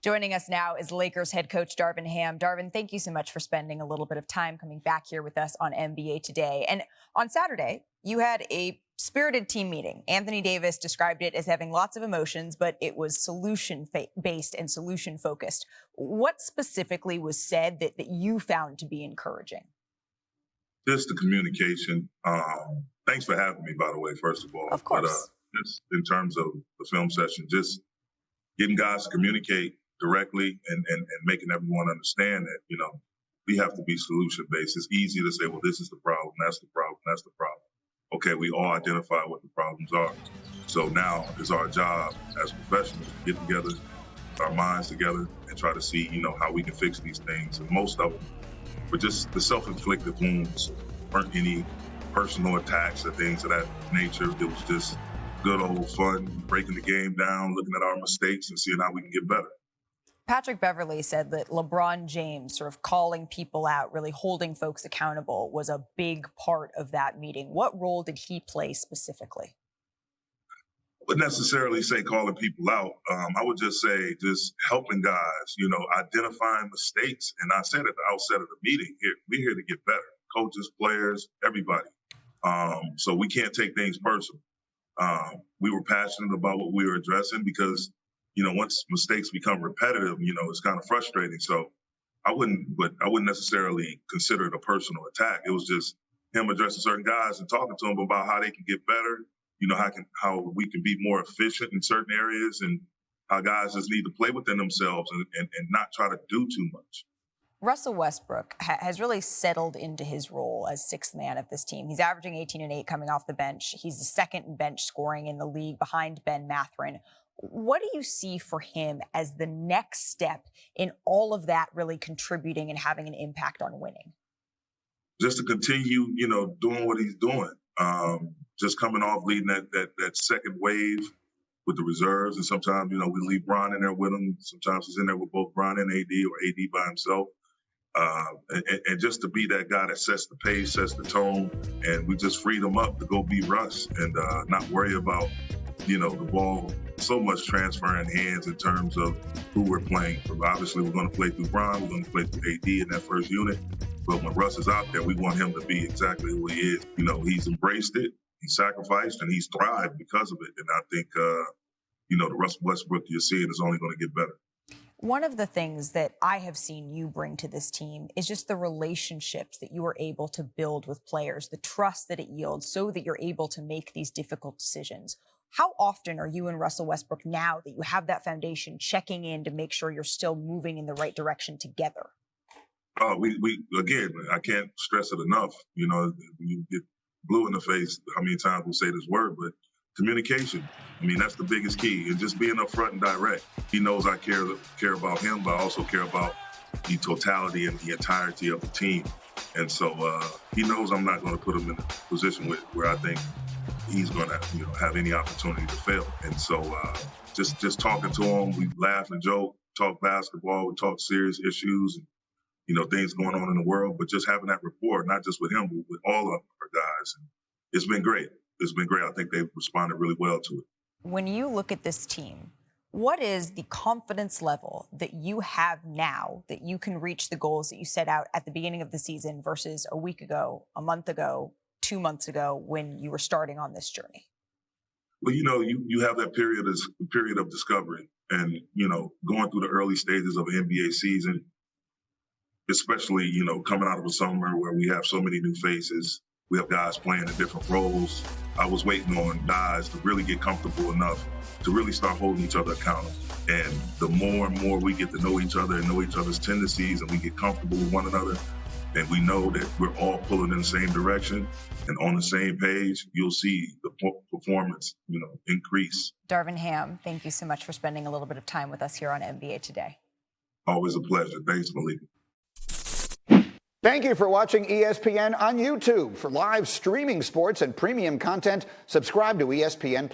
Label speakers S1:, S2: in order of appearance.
S1: Joining us now is Lakers head coach Darvin Ham. Darvin, thank you so much for spending a little bit of time coming back here with us on NBA Today. And on Saturday, you had a spirited team meeting. Anthony Davis described it as having lots of emotions, but it was solution-based and solution-focused. What specifically was said that you found to be encouraging?
S2: Just the communication. Thanks for having me, by the way, first of all.
S1: Of course.
S2: But just in terms of the film session, just getting guys to communicate directly and making everyone understand that, we have to be solution-based. It's easy to say, well, this is the problem, that's the problem, that's the problem. Okay, we all identify what the problems are. So now it's our job as professionals to get together, our minds together, and try to see, how we can fix these things. And most of them were just the self-inflicted wounds. Weren't any personal attacks or things of that nature. It was just good old fun, breaking the game down, looking at our mistakes and seeing how we can get better.
S1: Patrick Beverley said that LeBron James sort of calling people out, really holding folks accountable, was a big part of that meeting. What role did he play specifically?
S2: I wouldn't necessarily say calling people out. I would just say just helping guys, identifying mistakes. And I said at the outset of the meeting, we're here to get better. Coaches, players, everybody. So we can't take things personal. We were passionate about what we were addressing because, once mistakes become repetitive, it's kind of frustrating. So I wouldn't necessarily consider it a personal attack. It was just him addressing certain guys and talking to them about how they can get better, how we can be more efficient in certain areas and how guys just need to play within themselves and not try to do too much.
S1: Russell Westbrook has really settled into his role as sixth man of this team. He's averaging 18 and 8 coming off the bench. He's the second in bench scoring in the league behind Ben Mathurin. What do you see for him as the next step in all of that really contributing and having an impact on winning?
S2: Just to continue, doing what he's doing. Just coming off leading that second wave with the reserves. And sometimes, we leave Bron in there with him. Sometimes he's in there with both Bron and AD or AD by himself. And just to be that guy that sets the pace, sets the tone, and we just freed him up to go be Russ and not worry about, the ball so much transferring hands in terms of who we're playing. Obviously, we're going to play through Bron, we're going to play through AD in that first unit. But when Russ is out there, we want him to be exactly who he is. He's embraced it, he's sacrificed, and he's thrived because of it. And I think, the Russell Westbrook you're seeing is only going to get better.
S1: One of the things that I have seen you bring to this team is just the relationships that you are able to build with players, the trust that it yields so that you're able to make these difficult decisions. How often are you and Russell Westbrook, now that you have that foundation, checking in to make sure you're still moving in the right direction together?
S2: We again, I can't stress it enough. You get blue in the face how many times we say this word, but communication. That's the biggest key, and just being upfront and direct. He knows I care about him, but I also care about the totality and the entirety of the team. And so he knows I'm not going to put him in a position where I think he's going to have any opportunity to fail. And so just talking to him, we laugh and joke, talk basketball, we talk serious issues, and things going on in the world, but just having that rapport, not just with him, but with all of our guys. And it's been great. It's been great. I think they've responded really well to it.
S1: When you look at this team, what is the confidence level that you have now that you can reach the goals that you set out at the beginning of the season versus a week ago, a month ago, 2 months ago when you were starting on this journey?
S2: Well, you have that period of discovery and, going through the early stages of an NBA season, especially, coming out of a summer where we have so many new faces. We have guys playing in different roles. I was waiting on guys to really get comfortable enough to really start holding each other accountable. And the more and more we get to know each other and know each other's tendencies and we get comfortable with one another, and we know that we're all pulling in the same direction and on the same page, you'll see the performance, increase.
S1: Darvin Ham, thank you so much for spending a little bit of time with us here on NBA Today.
S2: Always a pleasure. Thanks, Malika.
S3: Thank you for watching ESPN on YouTube. For live streaming sports and premium content, subscribe to ESPN+.